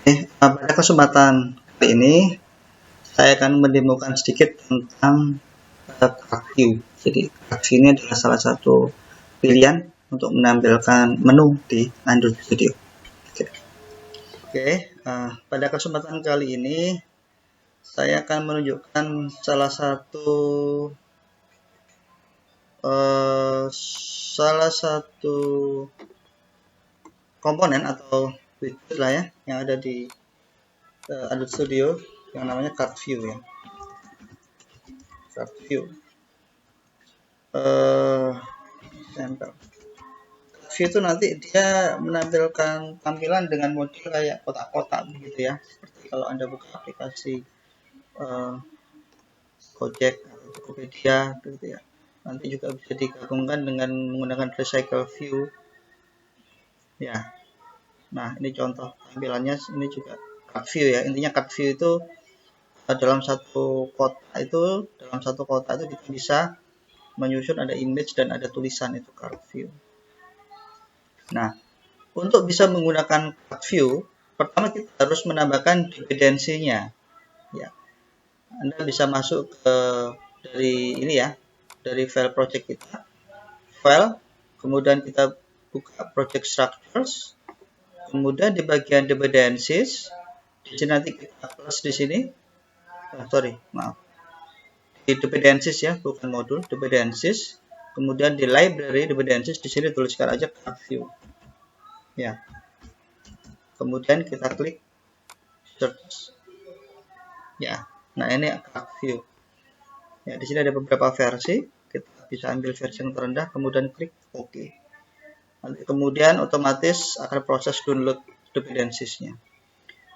Pada kesempatan kali ini saya akan mendemokan sedikit tentang CartView. Jadi CartView ini adalah salah satu pilihan untuk menampilkan menu di Android Studio. Pada kesempatan kali ini saya akan menunjukkan salah satu komponen atau widget lah ya yang ada di Android Studio yang namanya CartView ya. CartView. CartView itu nanti dia menampilkan tampilan dengan model kayak kotak-kotak begitu ya. Seperti kalau Anda buka aplikasi Gojek atau Tokopedia gitu ya. Nanti juga bisa digabungkan dengan menggunakan Recycle View. Ya. Nah, ini contoh tampilannya, ini juga CartView ya. Intinya CartView itu dalam satu kotak itu kita bisa menyusun ada image dan ada tulisan, itu CartView. Nah, untuk bisa menggunakan CartView, pertama kita harus menambahkan dependensinya. Ya. Anda bisa masuk ke dari file project kita, file, kemudian kita buka project structures, kemudian di bagian dependencies, di sini nanti kita plus di sini. Di dependencies ya, bukan modul, dependencies. Kemudian di library dependencies, di sini tuliskan aja CartView. Ya. Kemudian kita klik search. Ya. Nah, ini CartView. Ya, di sini ada beberapa versi. Kita bisa ambil versi yang terendah, kemudian klik OK. Nanti kemudian otomatis akan proses download dependencies-nya.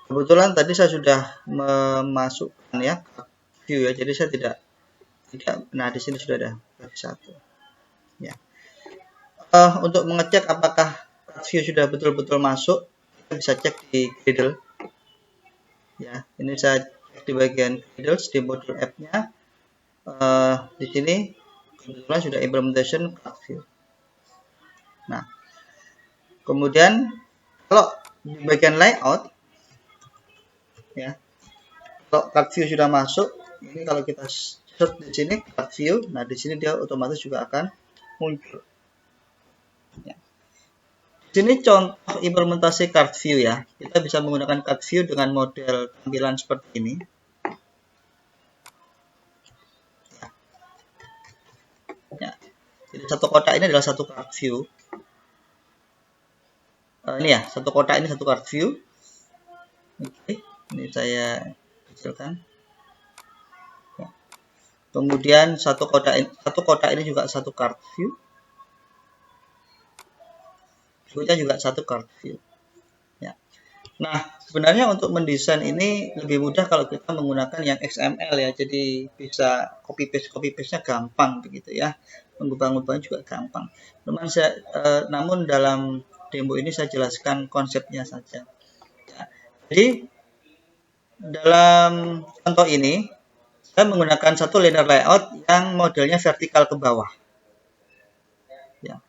Kebetulan tadi saya sudah memasukkan ya CartView ya, jadi saya tidak. Nah, di sini sudah ada versi 1. Ya. Untuk mengecek apakah CartView sudah betul-betul masuk, kita bisa cek di Gradle. Ya, ini saya cek di bagian Gradle di modul app-nya. Di sini kebetulan sudah implementation CartView. Nah, kemudian kalau di bagian layout, ya, kalau CartView sudah masuk, ini kalau kita search di sini CartView, nah di sini dia otomatis juga akan muncul. Ya. Di sini contoh implementasi CartView ya. Kita bisa menggunakan CartView dengan model tampilan seperti ini. Ya. Jadi satu kotak ini adalah satu CartView. Ini ya, satu kotak ini satu CartView. Oke, ini saya kecilkan. Ya. Kemudian satu kotak ini juga satu CartView. Berikutnya juga satu CartView. Ya. Nah, sebenarnya untuk mendesain ini lebih mudah kalau kita menggunakan yang XML ya. Jadi bisa copy paste-nya gampang begitu ya. Mengubah-ubahnya juga gampang. Namun dalam demo ini saya jelaskan konsepnya saja. Ya. Jadi dalam contoh ini saya menggunakan satu linear layout yang modelnya vertikal ke bawah. Ya.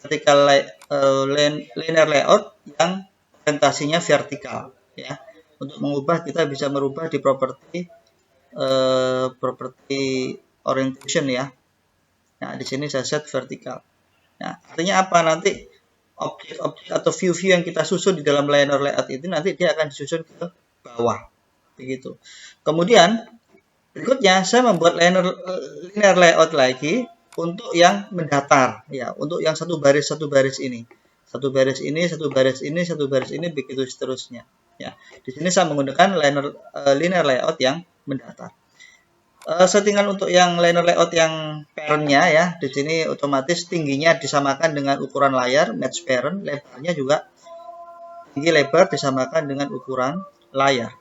Vertikal linear layout yang orientasinya vertikal. Ya. Untuk mengubah kita bisa merubah di property orientation ya. Nah, di sini saya set vertikal. Nah, artinya apa? Nanti objek-objek atau view-view yang kita susun di dalam linear layout itu nanti dia akan disusun ke bawah. Begitu. Kemudian berikutnya saya membuat linear layout lagi untuk yang mendatar ya, untuk yang satu baris ini. Satu baris ini begitu seterusnya. Ya. Di sini saya menggunakan linear layout yang mendatar. Settingan untuk yang linear layout yang parent-nya ya, di sini otomatis tingginya disamakan dengan ukuran layar, match parent, lebarnya juga tinggi lebar disamakan dengan ukuran layar.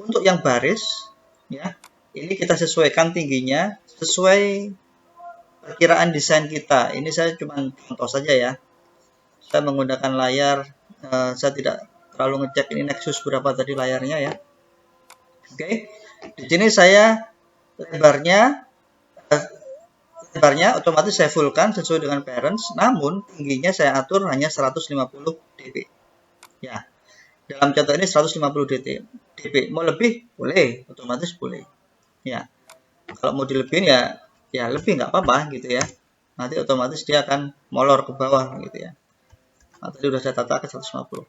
Untuk yang baris ya, ini kita sesuaikan tingginya sesuai perkiraan desain kita. Ini saya cuma contoh saja ya. Saya menggunakan layar, saya tidak terlalu ngecek ini Nexus berapa tadi layarnya ya. Oke. Di sini saya lebarnya otomatis saya fullkan sesuai dengan parents, namun tingginya saya atur hanya 150 dp. Ya. dalam contoh ini 150 dp. Mau lebih boleh, otomatis boleh. Ya, kalau mau dilebihin ya lebih nggak apa-apa gitu ya. Nanti otomatis dia akan molor ke bawah gitu ya. Nah, tadi udah saya tata ke 150.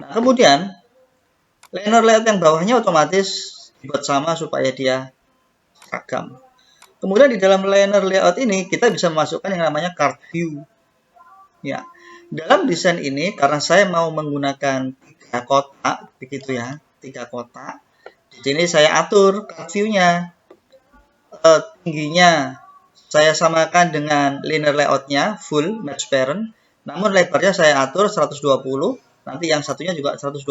Nah, kemudian liner layout yang bawahnya otomatis dibuat sama supaya dia seragam. Kemudian di dalam liner layout ini kita bisa memasukkan yang namanya card view. Ya, dalam desain ini karena saya mau menggunakan 3 kotak begitu ya, 3 kotak. Di sini saya atur card view-nya, tingginya saya samakan dengan linear layout-nya full match parent, namun lebarnya saya atur 120, nanti yang satunya juga 120,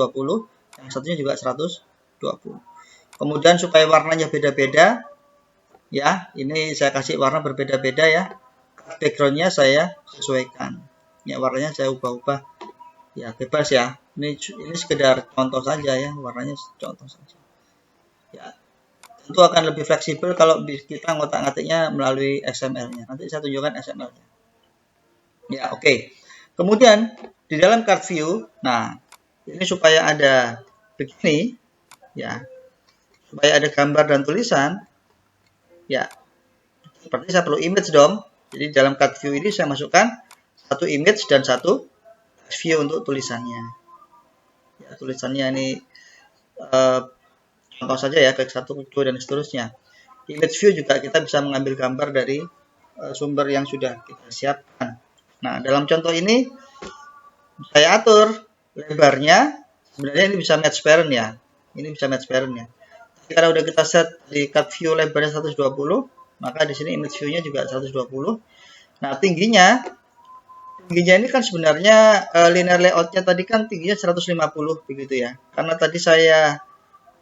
yang satunya juga 120. Kemudian supaya warnanya beda-beda, ya, ini saya kasih warna berbeda-beda ya. Background-nya saya sesuaikan. Ya, warnanya saya ubah-ubah. Ya, bebas ya. Ini sekedar contoh saja ya, warnanya contoh saja. Ya, tentu akan lebih fleksibel kalau kita ngotak-ngatiknya melalui XML-nya. Nanti saya tunjukkan XML-nya. Ya, oke. Kemudian di dalam card view, nah, ini supaya ada begini, ya, supaya ada gambar dan tulisan, ya, seperti saya perlu image dong. Jadi dalam card view ini saya masukkan satu image dan satu view untuk tulisannya. Ya, tulisannya ini contoh saja ya, klik 1, klik 2 dan seterusnya. Image view juga kita bisa mengambil gambar dari sumber yang sudah kita siapkan. Nah, dalam contoh ini saya atur lebarnya, sebenarnya ini bisa match parent ya. Ini bisa match parent ya. Tapi karena udah kita set di card view lebarnya 120, maka di sini image view-nya juga 120. Nah, tingginya ini kan sebenarnya linear layout-nya tadi kan tingginya 150 begitu ya. Karena tadi saya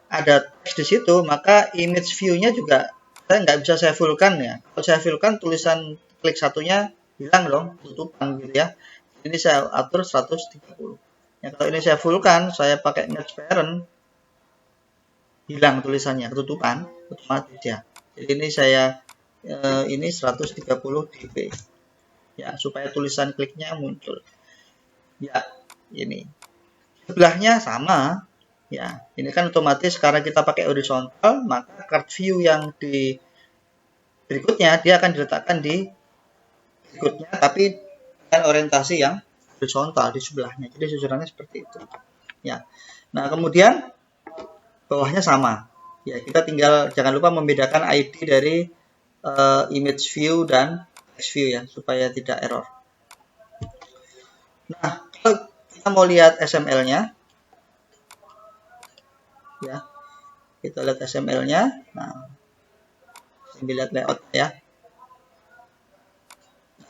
ada teks di situ, maka image view-nya juga saya nggak bisa saya full-kan ya. Kalau saya full-kan, tulisan klik satunya hilang dong, tutupan gitu ya. Ini saya atur 130. Ya, kalau ini saya full-kan, saya pakai match parent, hilang tulisannya, ketutupan, otomatis ya. Jadi ini saya ini 130 dp. Ya, supaya tulisan kliknya muncul. Ya, ini. Sebelahnya sama. Ya, ini kan otomatis karena kita pakai horizontal, maka card view yang di berikutnya dia akan diletakkan di berikutnya, tapi dengan orientasi yang horizontal di sebelahnya. Jadi susunannya seperti itu. Ya. Nah, kemudian bawahnya sama. Ya, kita tinggal jangan lupa membedakan ID dari image view dan text view ya, supaya tidak error. Nah, kalau kita mau lihat XML-nya, ya, kita lihat XML-nya. Nah, sambil lihat layout ya.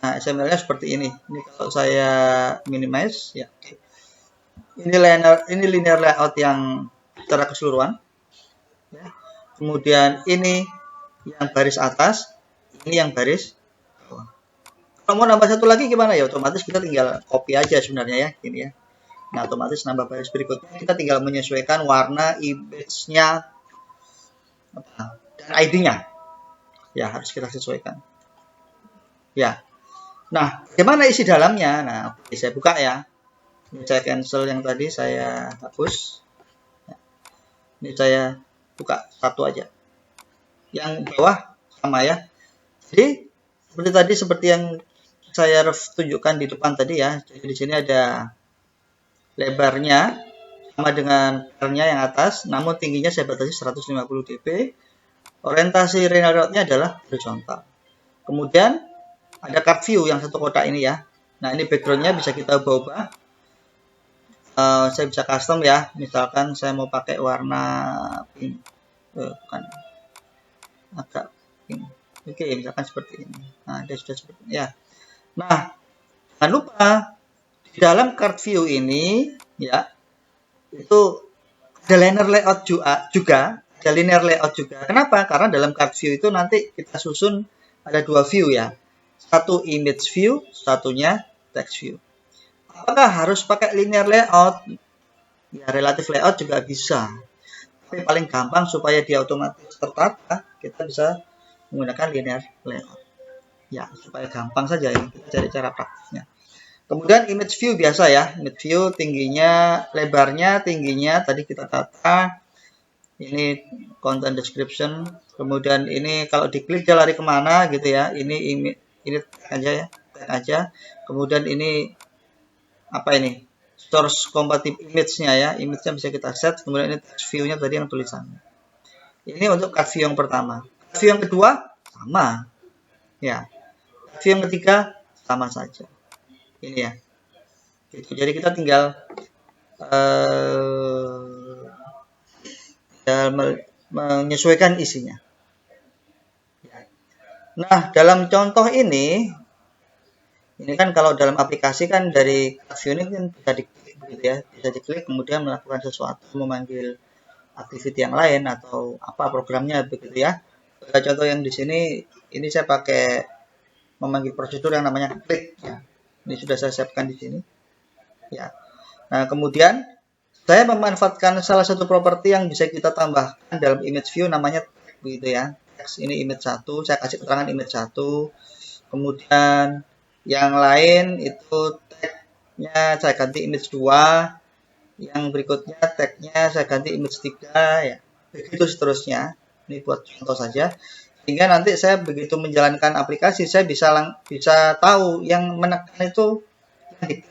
Nah, XML-nya seperti ini. Ini kalau saya minimize ya. Ini linear layout yang secara keseluruhan. Ya. Kemudian ini yang baris atas, ini yang baris bawah. Kalau mau nambah satu lagi gimana ya? Otomatis kita tinggal copy aja sebenarnya ya, ini ya. Nah, otomatis nambah baris berikutnya kita tinggal menyesuaikan warna image-nya dan ID-nya. Ya, harus kita sesuaikan. Ya. Nah, bagaimana isi dalamnya? Nah, oke, saya buka ya. Ini saya cancel yang tadi, saya hapus. Ini saya buka satu aja. Yang bawah sama ya. Jadi, seperti yang saya tunjukkan di depan tadi ya. Jadi di sini ada lebarnya sama dengan curve-nya yang atas, namun tingginya saya batasi 150 dp. Orientasi linear layout-nya adalah horizontal. Kemudian ada card view yang satu kotak ini ya. Nah, ini background-nya bisa kita ubah-ubah. Saya bisa custom ya. Misalkan saya mau pakai warna pink. Bukan. Agak pink. Oke, misalkan seperti ini. Nah, dia sudah seperti ini ya. Nah, jangan lupa di dalam card view ini ya, itu ada linear layout juga, ada linear layout juga. Kenapa? Karena dalam card view itu nanti kita susun ada dua view ya. Satu image view, satunya text view. Apakah harus pakai linear layout? Ya, relative layout juga bisa. Tapi paling gampang supaya dia otomatis tertata, kita bisa menggunakan linear layout. Ya, supaya gampang saja ini, kita cari cara praktisnya. Kemudian image view biasa ya, image view tingginya, lebarnya, tingginya tadi kita tata. Ini content description. Kemudian ini kalau diklik dia lari kemana gitu ya. Ini aja ya, tag aja. Kemudian ini apa ini? Source compatible image-nya ya, image-nya bisa kita set. Kemudian ini text view-nya tadi yang tulisannya. Ini untuk cut view yang pertama. Cut view yang kedua sama, ya. Cut view yang ketiga sama saja. Ini ya. Gitu. Jadi kita tinggal menyesuaikan isinya. Nah, dalam contoh ini kan kalau dalam aplikasi kan dari view ini kan bisa diklik gitu ya, bisa diklik kemudian melakukan sesuatu, memanggil activity yang lain atau apa programnya begitu ya. Contoh yang di sini, ini saya pakai memanggil prosedur yang namanya klik ya. Ini sudah saya siapkan di sini. Ya. Nah, kemudian saya memanfaatkan salah satu properti yang bisa kita tambahkan dalam image view namanya tag gitu ya. Ini image 1, saya kasih keterangan image 1. Kemudian yang lain itu tagnya saya ganti image 2. Yang berikutnya tagnya saya ganti image 3 ya. Begitu seterusnya. Ini buat contoh saja. Sehingga nanti saya begitu menjalankan aplikasi saya bisa tahu yang menekan itu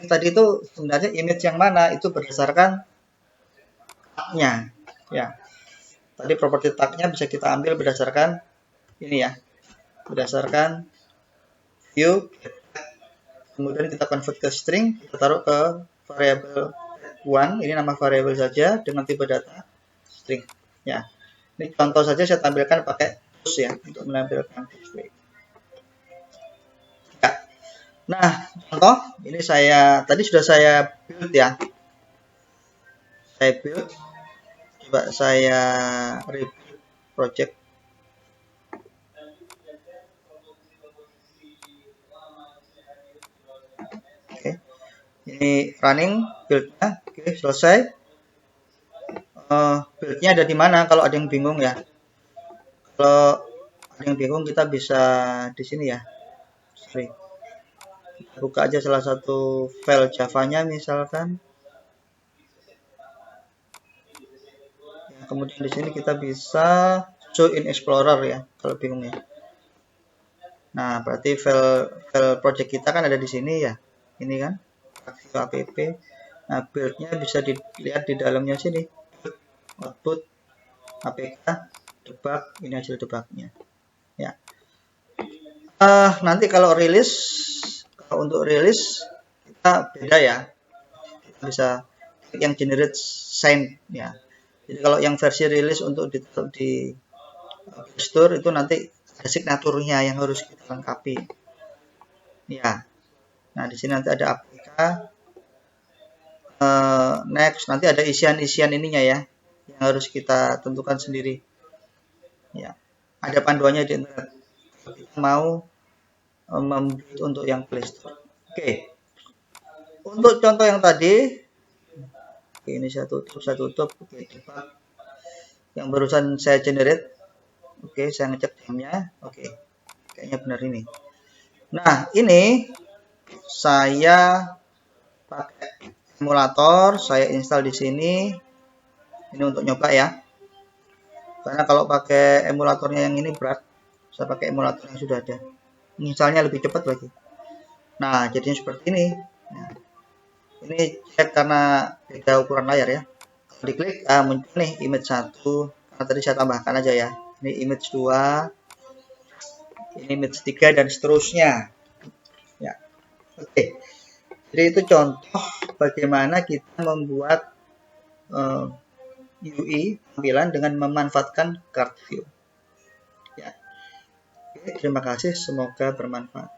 tadi itu sebenarnya image yang mana itu berdasarkan tagnya ya. Tadi properti tagnya bisa kita ambil berdasarkan ini ya, berdasarkan view, kemudian kita convert ke string, kita taruh ke variable one, ini nama variable saja dengan tipe data string ya. Ini contoh saja saya tampilkan pakai push ya untuk menampilkan push ya. Nah, contoh ini tadi sudah saya build ya. Saya build. Coba saya rebuild project. Oke. Ini running build-nya. Oke, selesai. Build-nya ada di mana kalau ada yang bingung ya. Kalau ada yang bingung kita bisa di sini ya. Sorry. Buka aja salah satu file Java-nya misalkan. Kemudian di sini kita bisa show in Explorer ya, kalau bingung ya. Nah, berarti file project kita kan ada di sini ya. Ini kan app. Nah, build-nya bisa dilihat di dalamnya sini. Output apk debug, ini hasil debugnya. Ya. Nanti kalau untuk rilis kita beda ya. Kita bisa yang generate sign ya. Jadi kalau yang versi rilis untuk di store itu nanti ada signaturnya yang harus kita lengkapi. Ya. Nah, di sini nanti ada APK. Next, nanti ada isian-isian ininya ya yang harus kita tentukan sendiri. Ya. Ada panduannya di internet. Kita mau membuat untuk yang Play Store. Oke. Untuk contoh yang tadi ini saya tutup. Oke, debug. Yang barusan saya generate. Oke, saya ngecek jamnya. Oke. Kayaknya benar ini. Nah, ini saya pakai emulator, saya install di sini. Ini untuk nyoba ya. Karena kalau pakai emulatornya yang ini berat, saya pakai emulator yang sudah ada. Misalnya lebih cepat lagi. Nah, jadinya seperti ini. Nah, ini cek karena beda ukuran layar ya. Kalau diklik muncul nih image 1. Karena tadi saya tambahkan aja ya. Ini image 2. Ini image 3 dan seterusnya. Ya. Oke. Jadi itu contoh bagaimana kita membuat UI tampilan dengan memanfaatkan card view. Ya. Oke, terima kasih, semoga bermanfaat.